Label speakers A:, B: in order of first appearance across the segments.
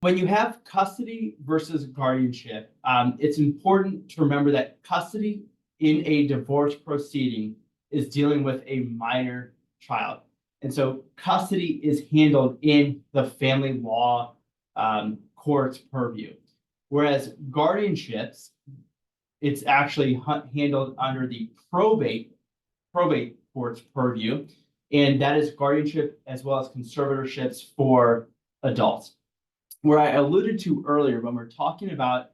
A: When you have custody versus guardianship, it's important to remember that custody in a divorce proceeding is dealing with a minor child. And so custody is handled in the family law court's purview. Whereas guardianships, it's actually handled under the probate court's purview. And that is guardianship as well as conservatorships for adults. Where I alluded to earlier, when we're talking about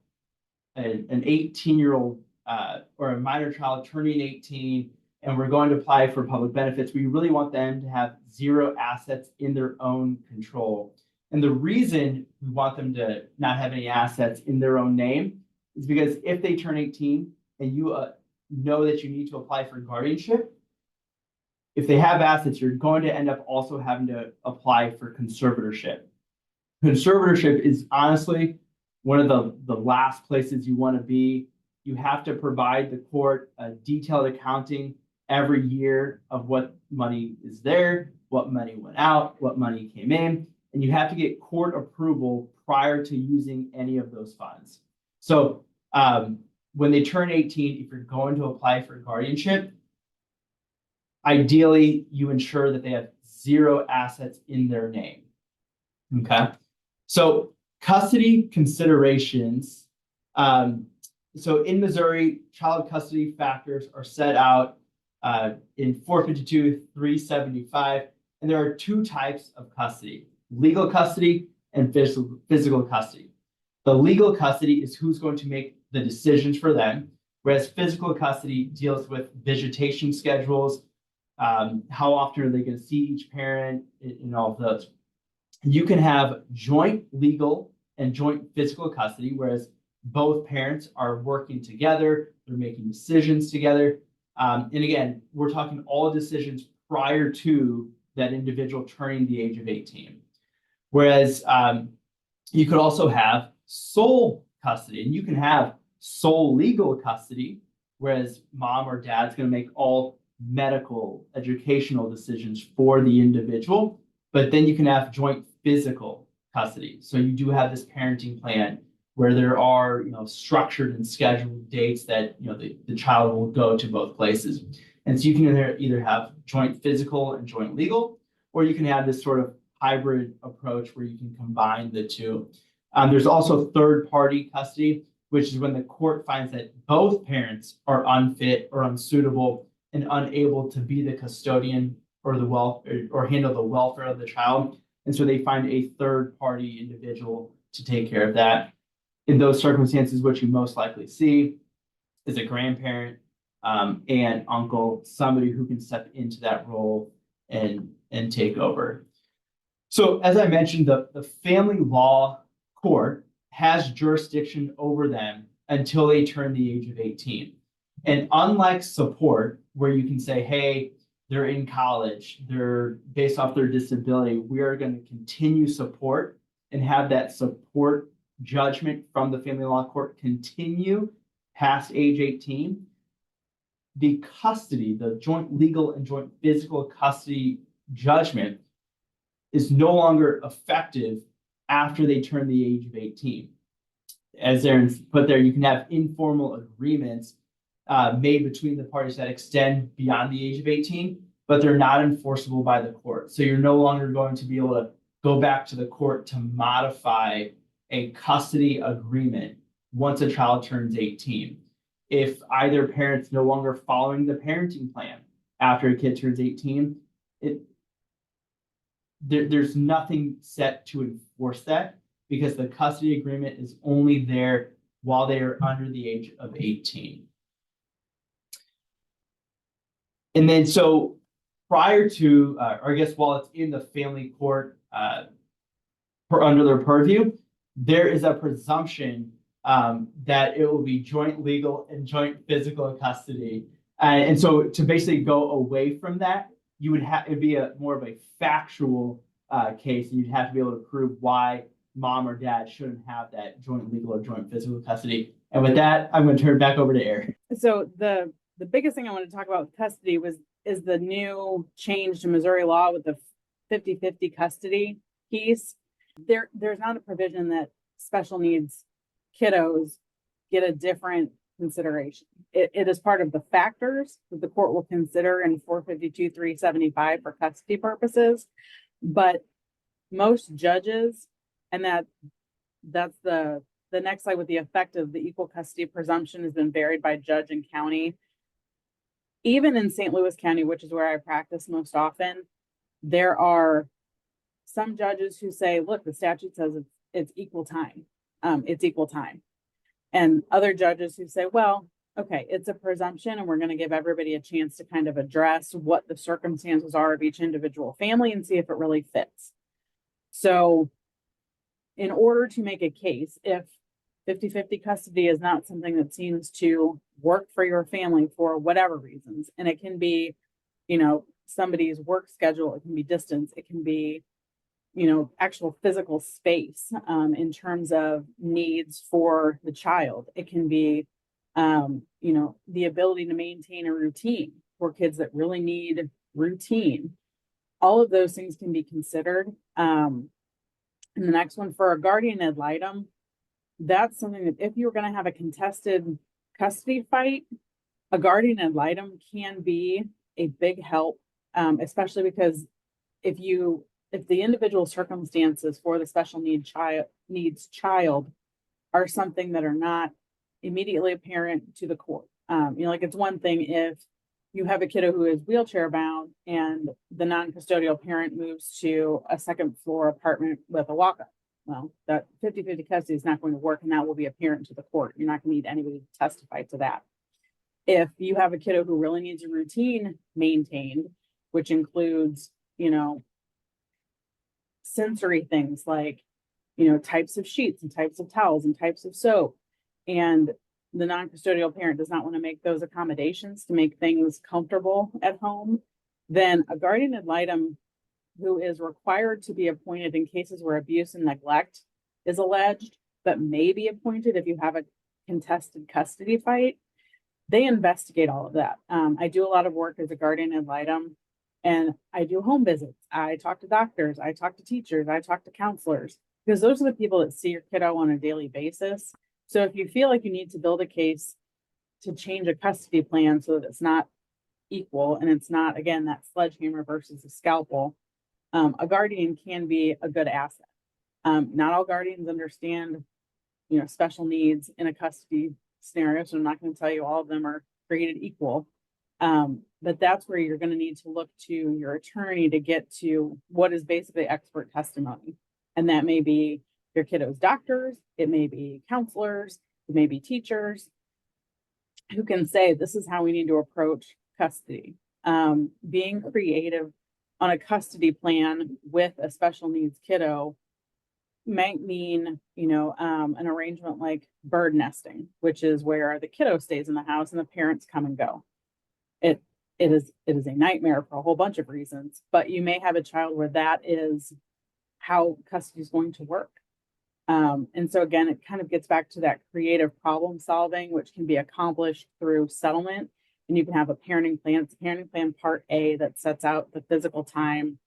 A: an 18-year-old or a minor child turning 18, and we're going to apply for public benefits, we really want them to have zero assets in their own control. And the reason we want them to not have any assets in their own name is because if they turn 18 and you know that you need to apply for guardianship, if they have assets, you're going to end up also having to apply for conservatorship. Conservatorship is honestly one of the last places you want to be. You have to provide the court a detailed accounting every year of what money is there, what money went out, what money came in, and you have to get court approval prior to using any of those funds. So when they turn 18, if you're going to apply for guardianship, ideally you ensure that they have zero assets in their name. Okay. So custody considerations. So in Missouri, child custody factors are set out in 452, 375, and there are two types of custody: legal custody and physical custody. The legal custody is who's going to make the decisions for them, whereas physical custody deals with visitation schedules, how often are they going to see each parent, and all of those. You can have joint legal and joint physical custody, whereas both parents are working together, they're making decisions together. And again, we're talking all decisions prior to that individual turning the age of 18. Whereas you could also have sole custody, and you can have sole legal custody, whereas mom or dad's going to make all medical, educational decisions for the individual. But then you can have joint physical custody. So you do have this parenting plan where there are, structured and scheduled dates that, the child will go to both places. And so you can either have joint physical and joint legal, or you can have this sort of hybrid approach where you can combine the two. There's also third-party custody, which is when the court finds that both parents are unfit or unsuitable and unable to be the custodian or handle the welfare of the child. And so they find a third-party individual to take care of that. In those circumstances, what you most likely see is a grandparent, aunt, uncle, somebody who can step into that role and take over. So as I mentioned, the family law court has jurisdiction over them until they turn the age of 18. And unlike support, where you can say, hey, they're in college, they're based off their disability, we are going to continue support and have that support judgment from the family law court continue past age 18. The custody, the joint legal and joint physical custody judgment is no longer effective after they turn the age of 18. As Aaron put there, you can have informal agreements made between the parties that extend beyond the age of 18, but they're not enforceable by the court. So you're no longer going to be able to go back to the court to modify a custody agreement once a child turns 18. If either parent's no longer following the parenting plan after a kid turns 18, there's nothing set to enforce that, because the custody agreement is only there while they are under the age of 18. And then so prior to, or I guess while it's in the family court under their purview, there is a presumption that it will be joint legal and joint physical custody. And so to basically go away from that, you would have, it'd be more of a factual case, and you'd have to be able to prove why mom or dad shouldn't have that joint legal or joint physical custody. And with that, I'm going to turn it back over to Eric.
B: So the biggest thing I want to talk about with custody is the new change to Missouri law with the 50-50 custody piece. There's not a provision that special needs kiddos get a different consideration. It is part of the factors that the court will consider in 452-375 for custody purposes. But most judges, and that's the next slide with the effect of the equal custody presumption has been varied by judge and county. Even in St. Louis County, which is where I practice most often, there are some judges who say, look, the statute says it's equal time. It's equal time. And other judges who say, well, okay, it's a presumption and we're going to give everybody a chance to kind of address what the circumstances are of each individual family and see if it really fits. So in order to make a case, if 50-50 custody is not something that seems to work for your family for whatever reasons, and it can be, somebody's work schedule, it can be distance, it can be, actual physical space in terms of needs for the child. It can be, the ability to maintain a routine for kids that really need routine. All of those things can be considered. And the next one, for a guardian ad litem, that's something that if you're going to have a contested custody fight, a guardian ad litem can be a big help, especially because if the individual circumstances for the special needs child are something that are not immediately apparent to the court. Like it's one thing if you have a kiddo who is wheelchair bound and the non-custodial parent moves to a second floor apartment with a walk-up. Well, that 50-50 custody is not going to work, and that will be apparent to the court. You're not going to need anybody to testify to that. If you have a kiddo who really needs a routine maintained, which includes, sensory things like, types of sheets and types of towels and types of soap, and the non-custodial parent does not want to make those accommodations to make things comfortable at home, then a guardian ad litem who is required to be appointed in cases where abuse and neglect is alleged, but may be appointed if you have a contested custody fight, they investigate all of that. I do a lot of work as a guardian ad litem, and I do home visits. I talk to doctors, I talk to teachers, I talk to counselors, because those are the people that see your kiddo on a daily basis. So if you feel like you need to build a case to change a custody plan so that it's not equal and it's not, again, that sledgehammer versus a scalpel, a guardian can be a good asset. Not all guardians understand, special needs in a custody scenario. So I'm not going to tell you all of them are created equal. But that's where you're going to need to look to your attorney to get to what is basically expert testimony. And that may be your kiddo's doctors, it may be counselors, it may be teachers who can say, this is how we need to approach custody. Being creative on a custody plan with a special needs kiddo might mean, an arrangement like bird nesting, which is where the kiddo stays in the house and the parents come and go. It is a nightmare for a whole bunch of reasons, but you may have a child where that is how custody is going to work. And so again, it kind of gets back to that creative problem solving, which can be accomplished through settlement. And you can have a parenting plan. It's a parenting plan part A that sets out the physical time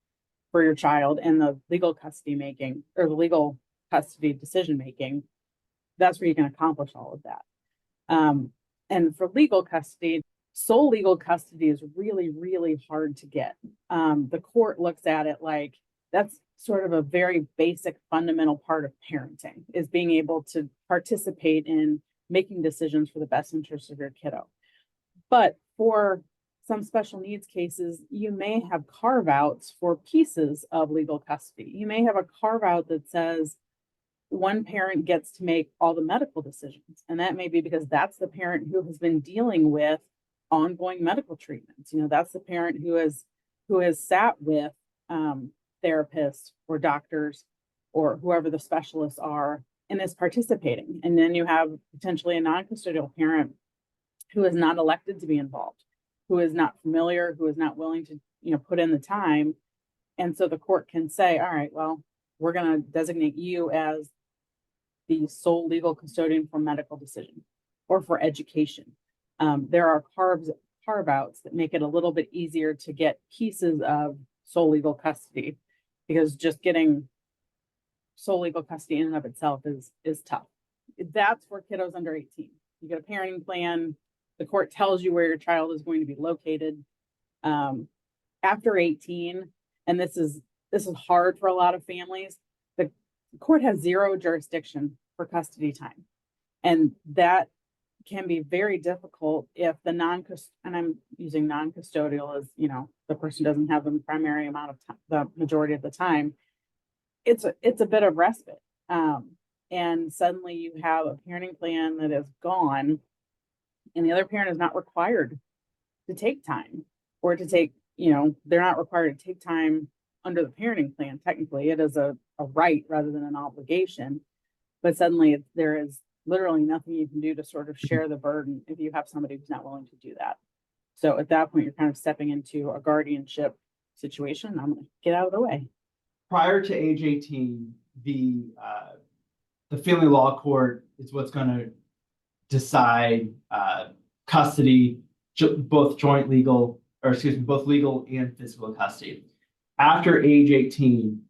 B: for your child and the legal custody making or the legal custody decision making. That's where you can accomplish all of that. And for legal custody, sole legal custody is really, really hard to get. The court looks at it like that's sort of a very basic fundamental part of parenting, is being able to participate in making decisions for the best interest of your kiddo. But for some special needs cases, you may have carve outs for pieces of legal custody. You may have a carve out that says one parent gets to make all the medical decisions. And that may be because that's the parent who has been dealing with ongoing medical treatments. That's the parent who has sat with therapists or doctors or whoever the specialists are and is participating. And then you have potentially a non-custodial parent who is not elected to be involved, who is not familiar, who is not willing to, put in the time. And so the court can say, all right, well, we're going to designate you as the sole legal custodian for medical decision or for education. There are carve outs that make it a little bit easier to get pieces of sole legal custody, because just getting sole legal custody in and of itself is tough. That's for kiddos under 18. You get a parenting plan. The court tells you where your child is going to be located. After 18, and this is hard for a lot of families, the court has zero jurisdiction for custody time. And that can be very difficult if the and I'm using non-custodial as, the person doesn't have the primary amount of time, the majority of the time. It's a bit of respite. And suddenly you have a parenting plan that is gone and the other parent is not required to take time or to take, they're not required to take time under the parenting plan. Technically, it is a right rather than an obligation, but suddenly there is literally nothing you can do to sort of share the burden if you have somebody who's not willing to do that. So at that point, you're kind of stepping into a guardianship situation. I'm going to get out of the way.
A: Prior to age 18, the family law court is what's going to decide custody, both legal and physical custody. After age 18,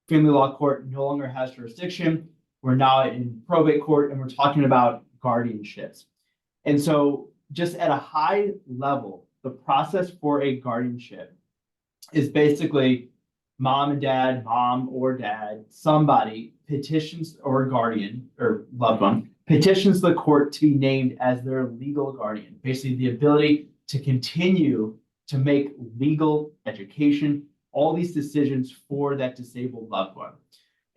A: family law court no longer has jurisdiction. We're now in probate court and we're talking about guardianships. And so just at a high level, the process for a guardianship is basically mom or dad, somebody petitions, or guardian or loved one, petitions the court to be named as their legal guardian. Basically the ability to continue to make legal education, all these decisions for that disabled loved one.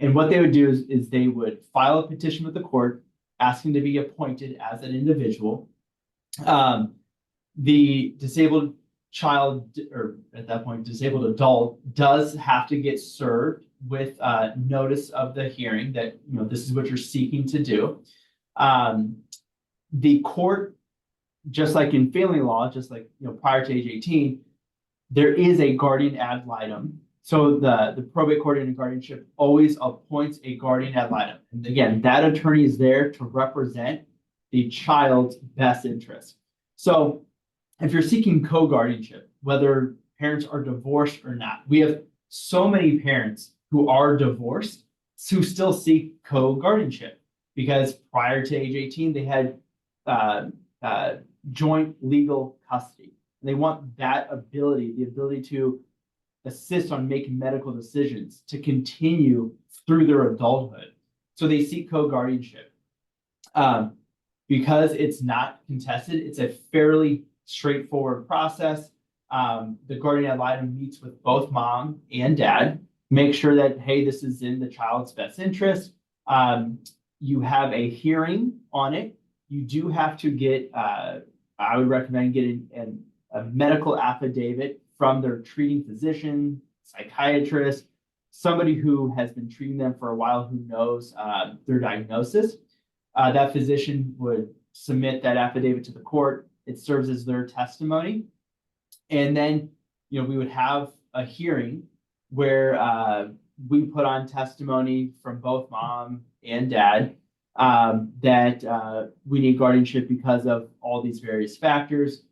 A: And what they would do is they would file a petition with the court asking to be appointed as an individual. The disabled child, or at that point, disabled adult, does have to get served with notice of the hearing that, this is what you're seeking to do. The court, just like in family law, just like, prior to age 18, there is a guardian ad litem. So the probate court in a guardianship always appoints a guardian ad litem. And again, that attorney is there to represent the child's best interest. So if you're seeking co-guardianship, whether parents are divorced or not, we have so many parents who are divorced who still seek co-guardianship because prior to age 18, they had joint legal custody. They want that ability, the ability to assist on making medical decisions to continue through their adulthood. So they seek co-guardianship. Because it's not contested, it's a fairly straightforward process. The guardian ad litem meets with both mom and dad, make sure that, hey, this is in the child's best interest. You have a hearing on it. You do have to get, I would recommend getting a medical affidavit from their treating physician, psychiatrist, somebody who has been treating them for a while, who knows their diagnosis. That physician would submit that affidavit to the court. It serves as their testimony. And then, we would have a hearing where we put on testimony from both mom and dad that we need guardianship because of all these various factors.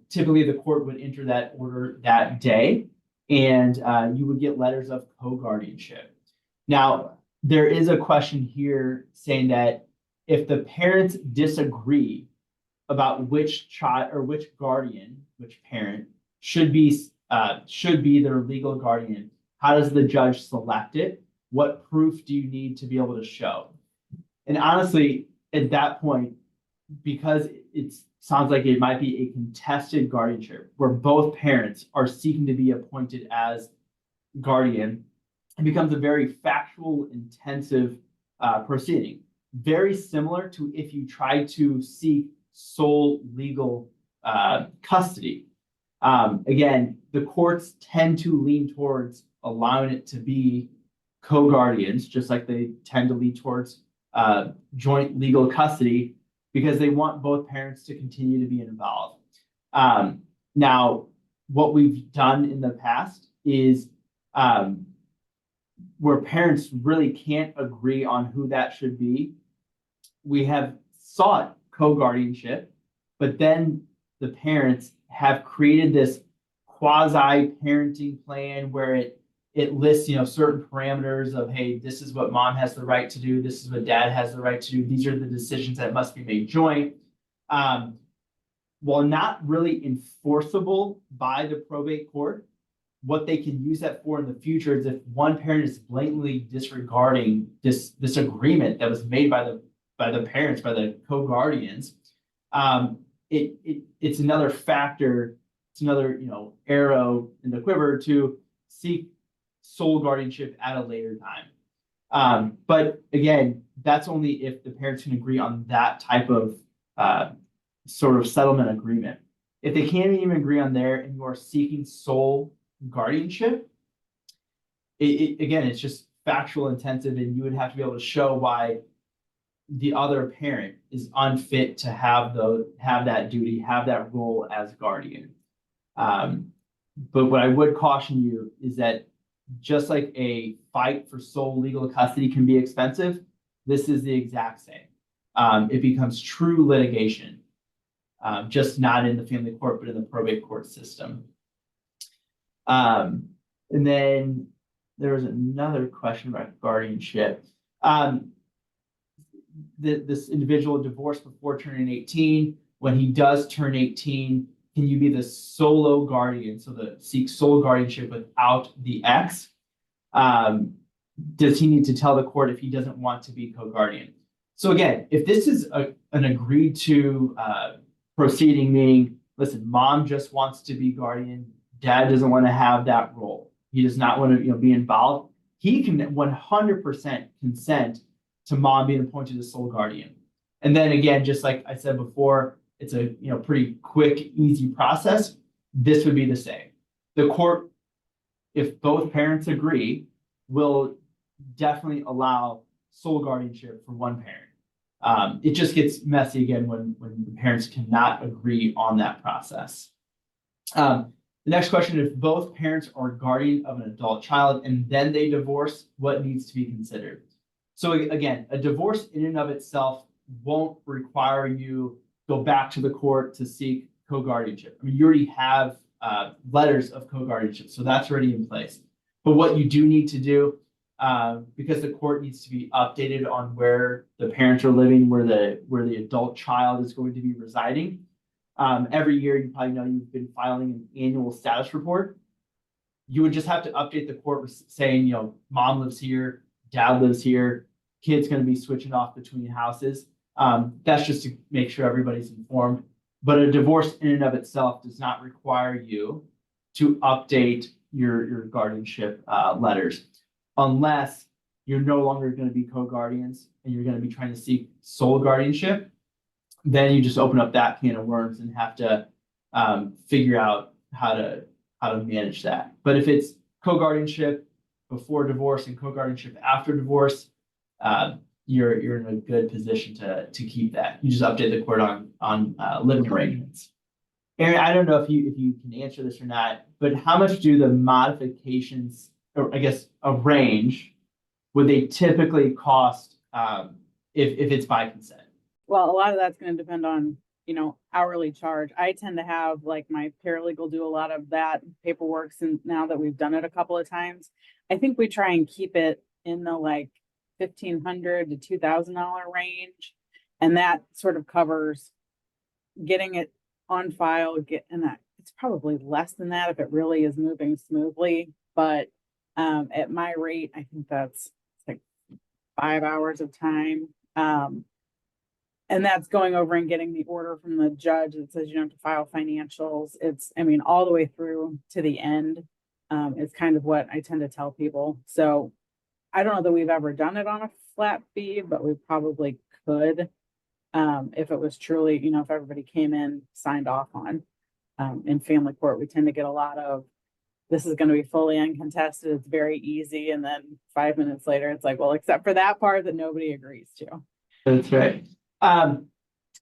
A: Typically, the court would enter that order that day, and you would get letters of co-guardianship. Now, there is a question here saying that if the parents disagree about which child or which guardian, which parent should be their legal guardian, how does the judge select it? What proof do you need to be able to show? And honestly, at that point, because it sounds like it might be a contested guardianship where both parents are seeking to be appointed as guardian, it becomes a very factual, intensive proceeding. Very similar to if you try to seek sole legal custody. Again, the courts tend to lean towards allowing it to be co-guardians, just like they tend to lean towards joint legal custody, because they want both parents to continue to be involved. Now, what we've done in the past is where parents really can't agree on who that should be, we have sought co-guardianship, but then the parents have created this quasi-parenting plan where it it lists, certain parameters of, hey, this is what mom has the right to do. This is what dad has the right to do. These are the decisions that must be made joint. While not really enforceable by the probate court, what they can use that for in the future is if one parent is blatantly disregarding this agreement that was made by the parents, by the co-guardians, it's another factor, it's another arrow in the quiver to seek sole guardianship at a later time. But again, that's only if the parents can agree on that type of sort of settlement agreement. If they can't even agree on there and you are seeking sole guardianship, again, it's just factual intensive, and you would have to be able to show why the other parent is unfit to have that duty, have that role as guardian. But what I would caution you is that just like a fight for sole legal custody can be expensive, this is the exact same. It becomes true litigation, just not in the family court, but in the probate court system. And then there was another question about guardianship. This individual divorced before turning 18. When he does turn 18, can you be the solo guardian? So seek sole guardianship without the ex. Does he need to tell the court if he doesn't want to be co-guardian? So again, if this is an agreed to proceeding, meaning, listen, mom just wants to be guardian, dad doesn't want to have that role, he does not want to be involved, he can 100% consent to mom being appointed as sole guardian. And then again, just like I said before, it's a pretty quick, easy process. This would be the same. The court, if both parents agree, will definitely allow sole guardianship for one parent. It just gets messy again when the parents cannot agree on that process. The next question, if both parents are guardian of an adult child and then they divorce, what needs to be considered? So again, a divorce in and of itself won't require you go back to the court to seek co-guardianship. I mean, you already have letters of co-guardianship, so that's already in place. But what you do need to do, because the court needs to be updated on where the parents are living, where the adult child is going to be residing. Every year, you probably know you've been filing an annual status report. You would just have to update the court saying, mom lives here, dad lives here, kid's going to be switching off between houses. That's just to make sure everybody's informed. But a divorce in and of itself does not require you to update your guardianship letters, unless you're no longer going to be co-guardians and you're going to be trying to seek sole guardianship. Then you just open up that can of worms and have to figure out how to manage that. But if it's co-guardianship before divorce and co-guardianship after divorce, you're in a good position to keep that. You just update the court on living arrangements. Aaron, I don't know if you can answer this or not, but how much do the modifications, or I guess a range, would they typically cost if it's by consent?
B: Well, a lot of that's going to depend on, hourly charge. I tend to have like my paralegal do a lot of that paperwork, and now that we've done it a couple of times, I think we try and keep it in the like $1,500 to $2,000 range. And that sort of covers getting it on file, and that it's probably less than that if it really is moving smoothly. But at my rate, I think that's like 5 hours of time. And that's going over and getting the order from the judge that says you don't have to file financials. All the way through to the end is kind of what I tend to tell people. So I don't know that we've ever done it on a flat fee, but we probably could if it was truly, if everybody came in, signed off on. In family court, we tend to get a lot of, this is going to be fully uncontested, it's very easy. And then 5 minutes later, it's like, well, except for that part that nobody agrees to.
A: That's right.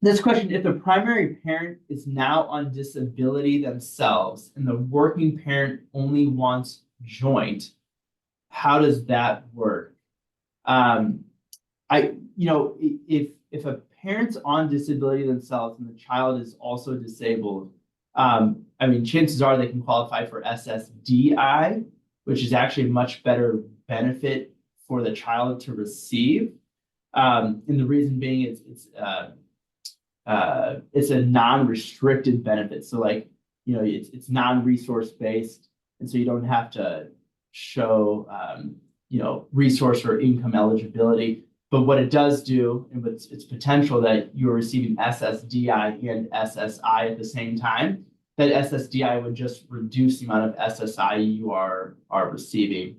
A: This question, if the primary parent is now on disability themselves and the working parent only wants joint, how does that work? If a parent's on disability themselves and the child is also disabled, chances are they can qualify for SSDI, which is actually a much better benefit for the child to receive. And the reason being it's a non-restricted benefit. So like, it's non-resource based. And so you don't have to show, resource or income eligibility. But what it does do, and its potential that you're receiving SSDI and SSI at the same time, that SSDI would just reduce the amount of SSI you are receiving.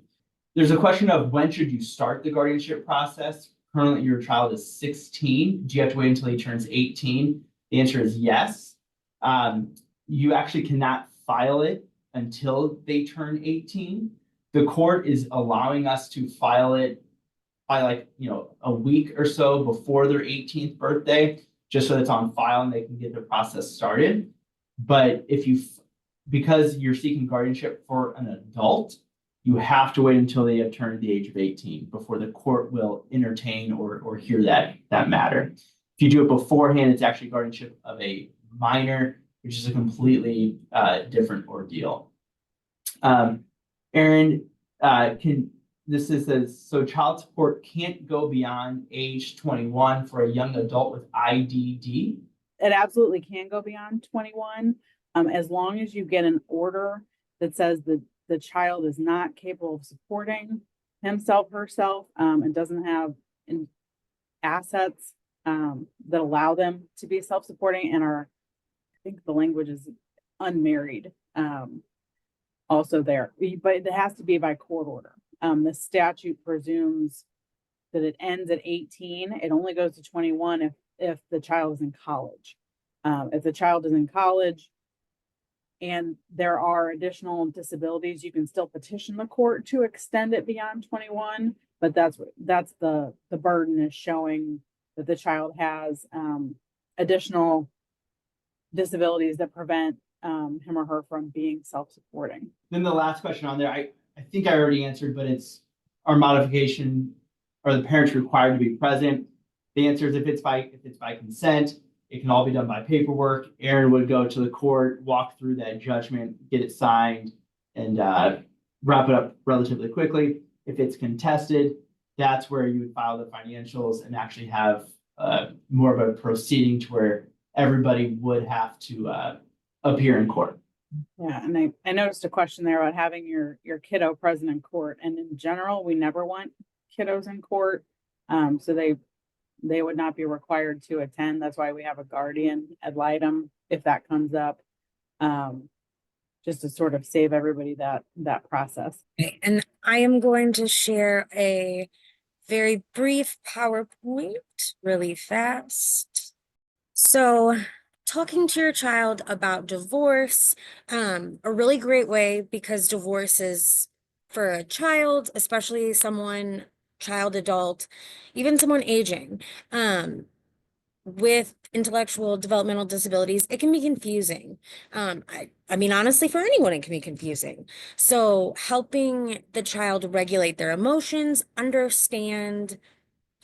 A: There's a question of when should you start the guardianship process? Currently, your child is 16. Do you have to wait until he turns 18? The answer is yes. You actually cannot file it until they turn 18. The court is allowing us to file it by a week or so before their 18th birthday, just so it's on file and they can get the process started. But because you're seeking guardianship for an adult, you have to wait until they have turned the age of 18 before the court will entertain or hear that matter. If you do it beforehand, it's actually guardianship of a minor, which is a completely different ordeal. Aaron, says, so child support can't go beyond age 21 for a young adult with IDD?
B: It absolutely can go beyond 21, as long as you get an order that says that the child is not capable of supporting himself, herself, and doesn't have assets that allow them to be self-supporting and are, I think the language is unmarried, also there, but it has to be by court order. The statute presumes that it ends at 18. It only goes to 21 if the child is in college. If the child is in college and there are additional disabilities, you can still petition the court to extend it beyond 21. But that's the burden, is showing that the child has additional disabilities that prevent him or her from being self-supporting.
A: Then the last question on there, I think I already answered, but it's our modification, are the parents required to be present? The answer is if it's by consent, it can all be done by paperwork. Aaron would go to the court, walk through that judgment, get it signed, and wrap it up relatively quickly. If it's contested, that's where you would file the financials and actually have more of a proceeding to where everybody would have to appear in court.
B: Yeah, and I noticed a question there about having your kiddo present in court. And in general, we never want kiddos in court. So they would not be required to attend. That's why we have a guardian ad litem if that comes up, just to sort of save everybody that process.
C: Okay, and I am going to share a very brief PowerPoint really fast. So talking to your child about divorce, a really great way, because divorce is for a child, especially someone, child, adult, even someone aging, with intellectual developmental disabilities, it can be confusing. I mean, honestly, for anyone, it can be confusing. So helping the child regulate their emotions, understand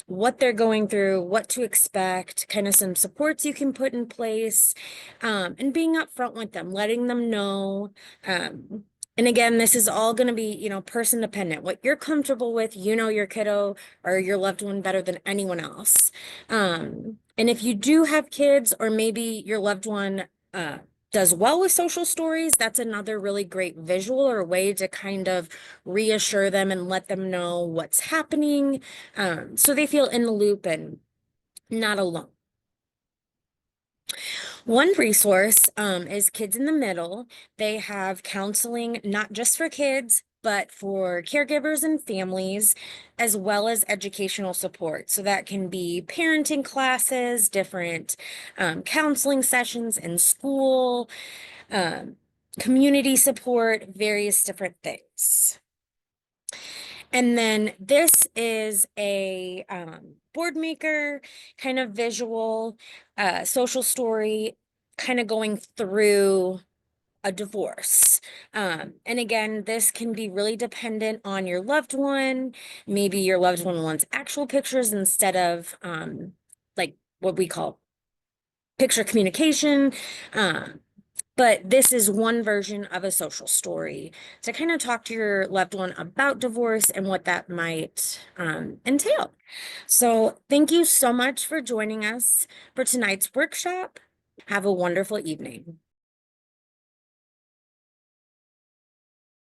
C: what they're going through, what to expect, kind of some supports you can put in place, and being upfront with them, letting them know. And again, this is all going to be, person dependent. What you're comfortable with, your kiddo or your loved one better than anyone else. And if you do have kids, or maybe your loved one does well with social stories, that's another really great visual or way to kind of reassure them and let them know what's happening, so they feel in the loop and not alone. One resource is Kids in the Middle. They have counseling not just for kids, but for caregivers and families, as well as educational support. So that can be parenting classes, different counseling sessions in school, community support, various different things. And then this is a board maker kind of visual social story, kind of going through a divorce. And again, this can be really dependent on your loved one. Maybe your loved one wants actual pictures instead of like what we call picture communication. But this is one version of a social story to kind of talk to your loved one about divorce and what that might entail. So thank you so much for joining us for tonight's workshop. Have a wonderful evening.